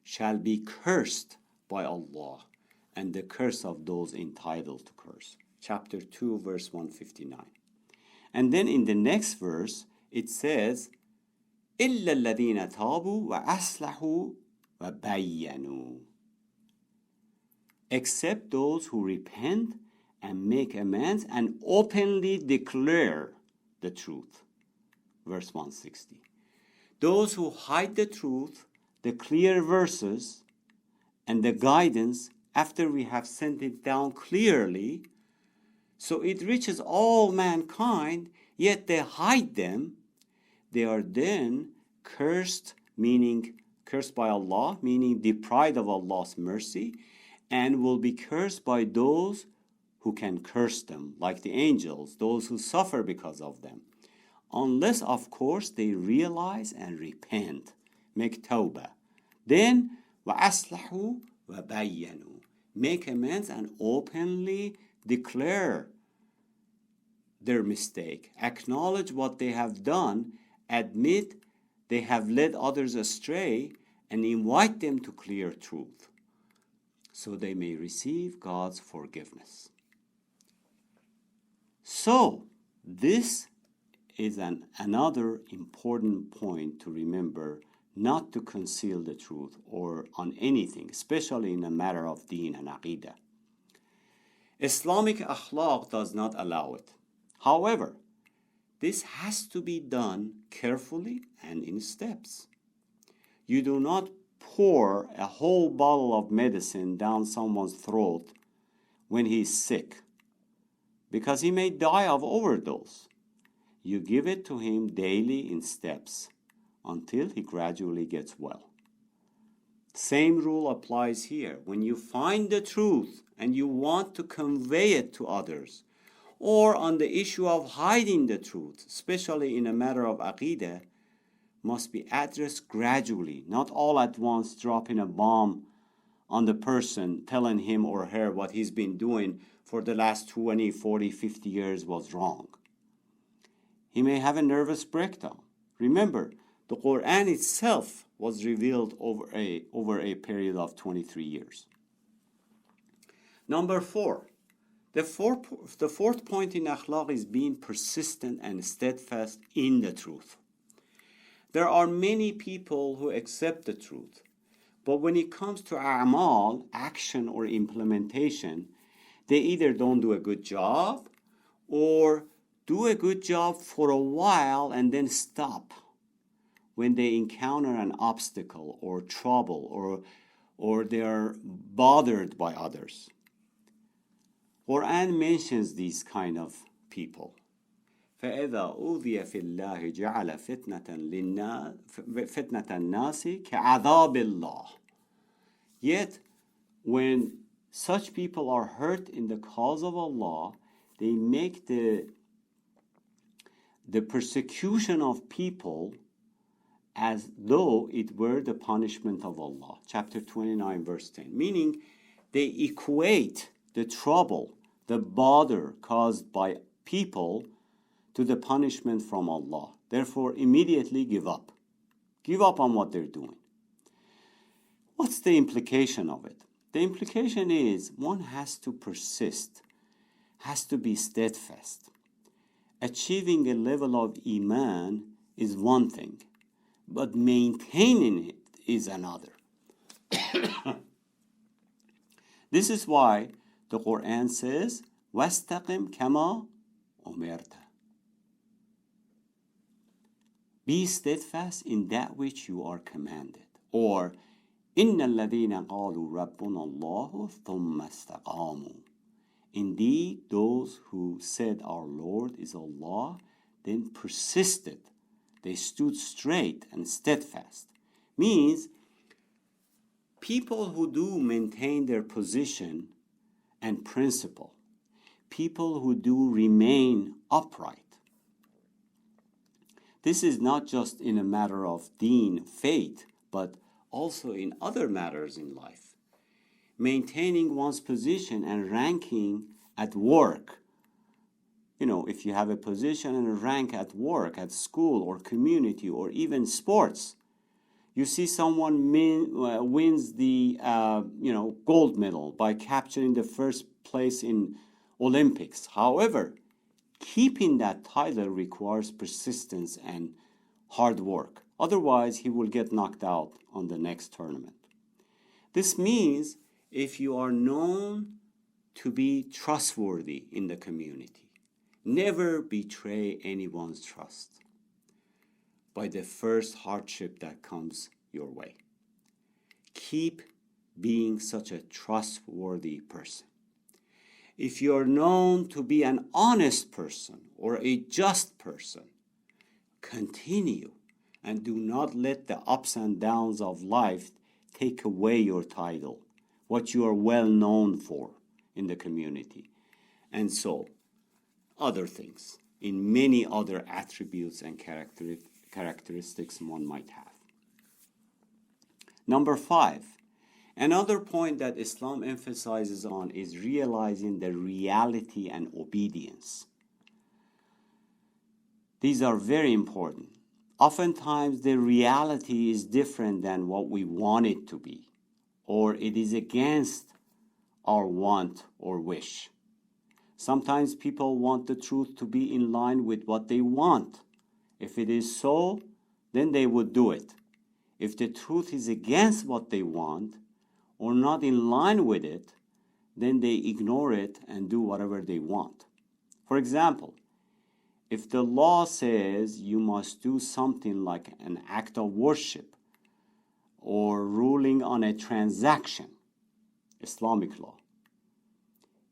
shall be cursed by Allah and the curse of those entitled to curse. Chapter 2, verse 159. And then in the next verse, it says, إِلَّا الَّذِينَ تَابُوا وَأَصْلَحُوا وَبَيَّنُوا. Except those who repent and make amends and openly declare the truth. Verse 160. Those who hide the truth, the clear verses, and the guidance after we have sent it down clearly, so it reaches all mankind, yet they hide them, they are then cursed, meaning cursed by Allah, meaning deprived of Allah's mercy, and will be cursed by those who can curse them, like the angels, those who suffer because of them. Unless, of course, they realize and repent, make tawbah. Then, وَأَصْلَحُوا وَبَيَّنُوا, make amends and openly declare their mistake, acknowledge what they have done, admit they have led others astray, and invite them to clear truth, so they may receive God's forgiveness. So, this is another important point to remember, not to conceal the truth or on anything, especially in a matter of deen and aqidah. Islamic akhlaq does not allow it. However, this has to be done carefully and in steps. You do not pour a whole bottle of medicine down someone's throat when he is sick, because he may die of overdose. You give it to him daily in steps until he gradually gets well. Same rule applies here. When you find the truth and you want to convey it to others, or on the issue of hiding the truth, especially in a matter of aqidah, must be addressed gradually, not all at once dropping a bomb on the person, telling him or her what he's been doing for the last 20, 40, 50 years was wrong. He may have a nervous breakdown. Remember, the Qur'an itself was revealed over a period of 23 years. Number 4. The fourth point in akhlaq is being persistent and steadfast in the truth. There are many people who accept the truth, but when it comes to a'mal, action or implementation, they either don't do a good job or do a good job for a while and then stop when they encounter an obstacle or trouble or they are bothered by others. Qur'an mentions these kind of people. فإذا أوذي في الله جعل فتنة الناس كعذاب الله. Yet, when such people are hurt in the cause of Allah, they make the persecution of people as though it were the punishment of Allah. Chapter 29, verse 10. Meaning, they equate the trouble, the bother caused by people to the punishment from Allah. Therefore, immediately give up. Give up on what they're doing. What's the implication of it? The implication is one has to persist, has to be steadfast. Achieving a level of Iman is one thing, but maintaining it is another. This is why the Qur'an says, وَاسْتَقِمْ كَمَا أُمِرْتَ. Be steadfast in that which you are commanded. Or, إِنَّ الَّذِينَ قَالُوا رَبُّنَا اللَّهُ ثُمَّ اسْتَقَامُوا. Indeed, those who said our Lord is Allah, then persisted. They stood straight and steadfast. Means, people who do maintain their position and principle, people who do remain upright. This is not just in a matter of deen, faith, but also in other matters in life. Maintaining one's position and ranking at work. You know, if you have a position and a rank at work, at school or community or even sports, you see someone wins the gold medal by capturing the first place in Olympics. However, keeping that title requires persistence and hard work. Otherwise, he will get knocked out on the next tournament. This means if you are known to be trustworthy in the community, never betray anyone's trust by the first hardship that comes your way. Keep being such a trustworthy person. If you're known to be an honest person or a just person, continue and do not let the ups and downs of life take away your title, what you are well known for in the community. And so, other things, in many other attributes and characteristics one might have. Number 5, another point that Islam emphasizes on is realizing the reality and obedience. These are very important. Oftentimes the reality is different than what we want it to be, or it is against our want or wish. Sometimes people want the truth to be in line with what they want. If it is so, then they would do it. If the truth is against what they want or not in line with it, then they ignore it and do whatever they want. For example, if the law says you must do something like an act of worship or ruling on a transaction, Islamic law,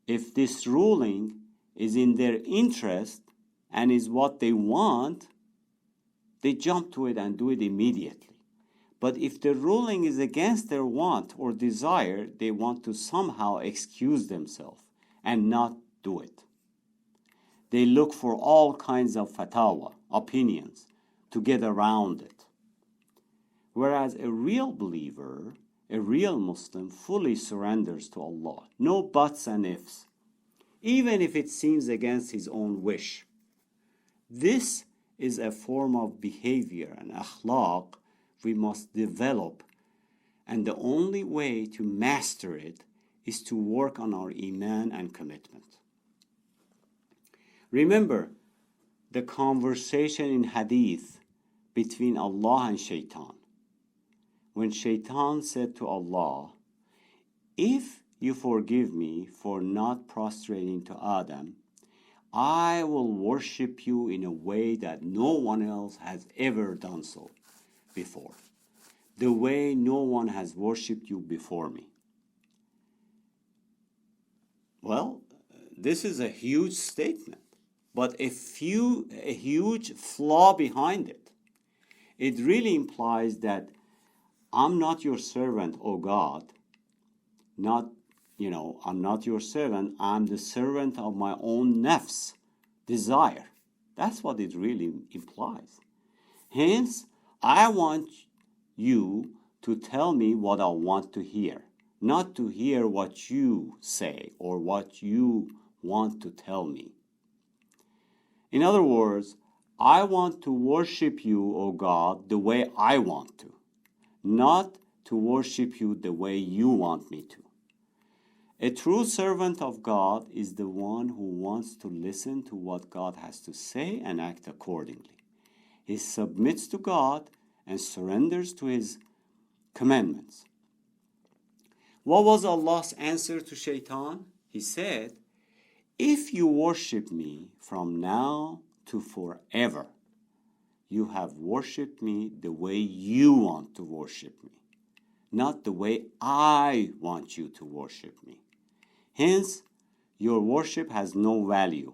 if this ruling is in their interest and is what they want, they jump to it and do it immediately. But if the ruling is against their want or desire, they want to somehow excuse themselves and not do it. They look for all kinds of fatwa, opinions, to get around it. Whereas a real believer, a real Muslim, fully surrenders to Allah. No buts and ifs, even if it seems against his own wish. This is a form of behavior, an akhlaq, we must develop, and the only way to master it is to work on our iman and commitment. Remember the conversation in hadith between Allah and Shaitan. When Shaitan said to Allah, if you forgive me for not prostrating to Adam, I will worship you in a way that no one else has ever done so before, the way no one has worshipped you before me. Well, this is a huge statement. but a huge flaw behind it. It really implies that I'm not your servant, O God. I'm not your servant. I'm the servant of my own nafs, desire. That's what it really implies. Hence, I want you to tell me what I want to hear, not to hear what you say or what you want to tell me. In other words, I want to worship you, O God, the way I want to, not to worship you the way you want me to. A true servant of God is the one who wants to listen to what God has to say and act accordingly. He submits to God and surrenders to His commandments. What was Allah's answer to Shaitan? He said, if you worship me from now to forever, you have worshipped me the way you want to worship me, not the way I want you to worship me. Hence, your worship has no value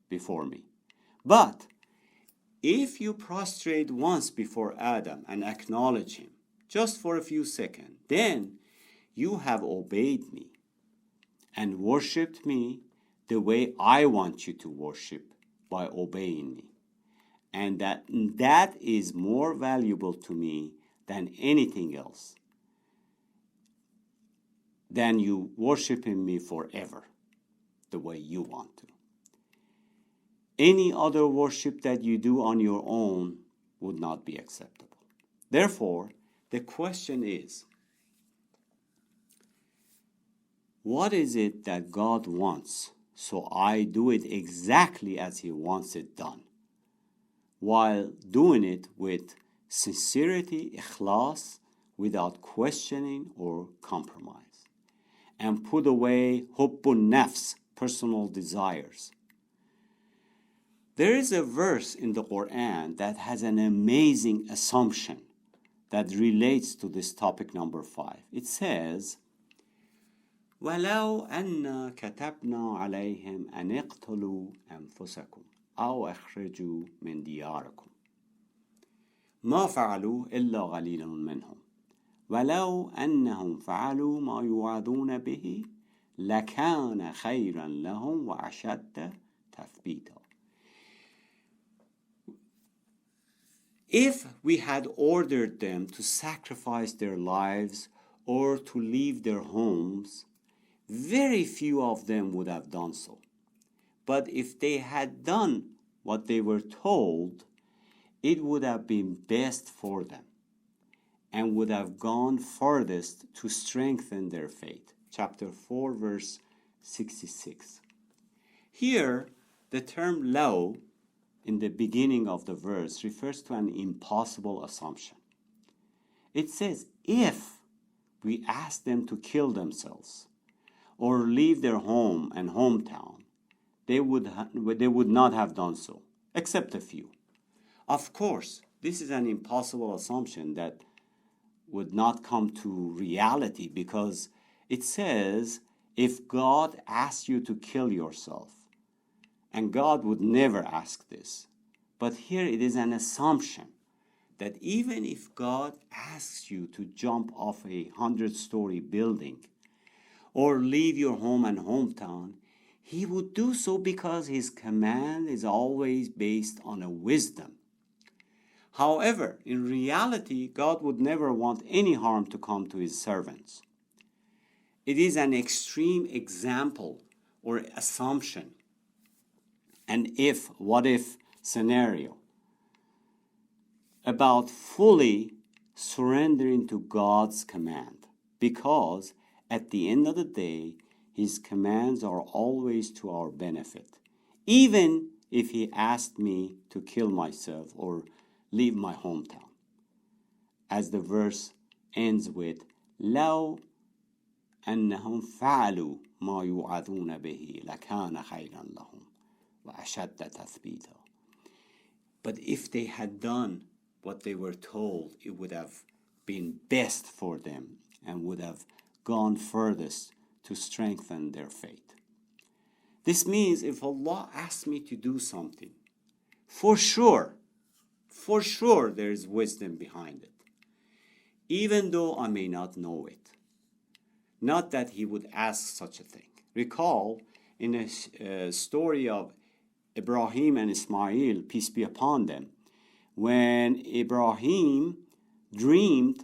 before me. But if you prostrate once before Adam and acknowledge him, just for a few seconds, then you have obeyed me and worshipped me the way I want you to worship by obeying me. And that is more valuable to me than anything else, than you worshiping me forever the way you want to. Any other worship that you do on your own would not be acceptable. Therefore, the question is, what is it that God wants so I do it exactly as He wants it done, while doing it with sincerity, ikhlas, without questioning or compromise, and put away hubbun nafs, personal desires. There is a verse in the Qur'an that has an amazing assumption that relates to this topic number 5. It says, وَلَوْ أَنَّا كَتَبْنَا عَلَيْهِمْ أَنِ اقْتُلُوا أَنفُسَكُمْ أَوْ أَخْرِجُوا مِنْ دِيَارِكُمْ مَا فَعَلُوا إِلَّا غَلِيلٌ مِّنْهُمْ وَلَوْ أَنَّهُمْ فَعَلُوا مَا يُوعَظُونَ بِهِ لَكَانَ خَيْرًا لَهُمْ وَأَشَدَّ تَثْبِيتًا. If we had ordered them to sacrifice their lives or to leave their homes, very few of them would have done so. But if they had done what they were told, it would have been best for them and would have gone furthest to strengthen their faith. Chapter 4, verse 66. Here, the term law in the beginning of the verse refers to an impossible assumption. It says, if we asked them to kill themselves or leave their home and hometown, they would not have done so, except a few. Of course, this is an impossible assumption that would not come to reality, because it says, if God asks you to kill yourself, and God would never ask this. But here it is an assumption that even if God asks you to jump off a 100-story building or leave your home and hometown, He would do so because His command is always based on a wisdom. However, in reality, God would never want any harm to come to His servants. It is an extreme example or assumption, an what-if scenario about fully surrendering to God's command, because at the end of the day, His commands are always to our benefit, even if He asked me to kill myself or leave my hometown. As the verse ends with, لَوْ أَنَّهُمْ فَعَلُوا مَا يُوعَظُونَ بِهِ لَكَانَ خَيْرًا لَهُمْ وَأَشَدَّ تَثْبِيتًا. But if they had done what they were told, it would have been best for them and would have gone furthest to strengthen their faith. This means if Allah asks me to do something, for sure there is wisdom behind it, even though I may not know it. Not that He would ask such a thing. Recall in a story of Ibrahim and Ismail, peace be upon them, when Ibrahim dreamed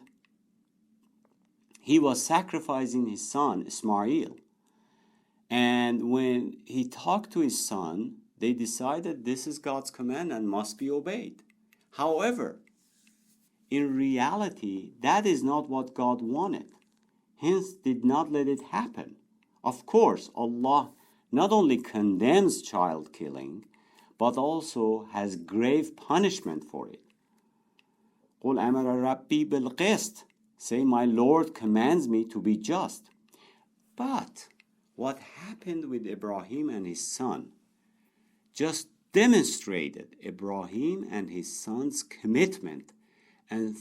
he was sacrificing his son Ismail. And when he talked to his son, they decided this is God's command and must be obeyed. However, in reality, that is not what God wanted. Hence, did not let it happen. Of course, Allah not only condemns child killing, but also has grave punishment for it. قُلْ أَمَرَ رَبِّي بِالْقِسْطِ. Say, my Lord commands me to be just. But what happened with Ibrahim and his son just demonstrated Ibrahim and his son's commitment and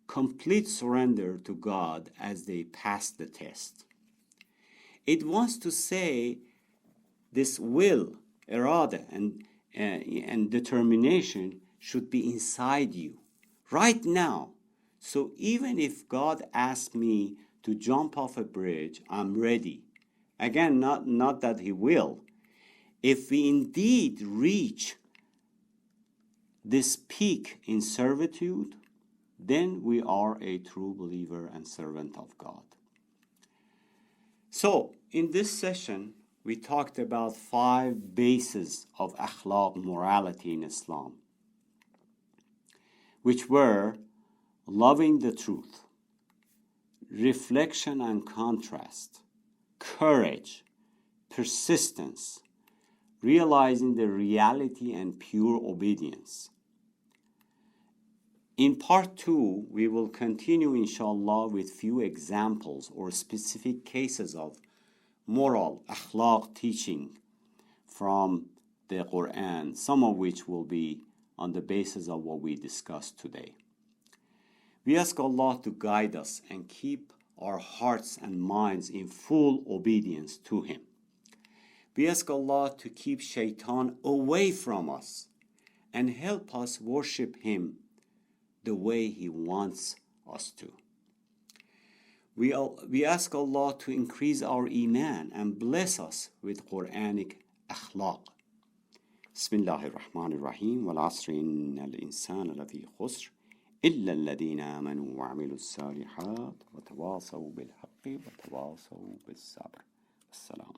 complete surrender to God as they passed the test. It wants to say this will, irada, and determination should be inside you right now. So even if God asks me to jump off a bridge, I'm ready. Again, not that He will. If we indeed reach this peak in servitude, then we are a true believer and servant of God. So, in this session, we talked about 5 bases of Akhlaq, morality in Islam, which were loving the truth, reflection and contrast, courage, persistence, realizing the reality and pure obedience. In part 2, we will continue, inshallah, with few examples or specific cases of moral, akhlaq teaching from the Qur'an, some of which will be on the basis of what we discussed today. We ask Allah to guide us and keep our hearts and minds in full obedience to Him. We ask Allah to keep shaitan away from us and help us worship Him the way He wants us to. We ask Allah to increase our iman and bless us with Quranic akhlaq. Bismillahir Rahmanir Rahim. Wal asri innal insana lafi khusr illa alladhina amanu wa amilus salihat wa tawasaw bil haqqi wa tawasaw bis sabr. Assalam.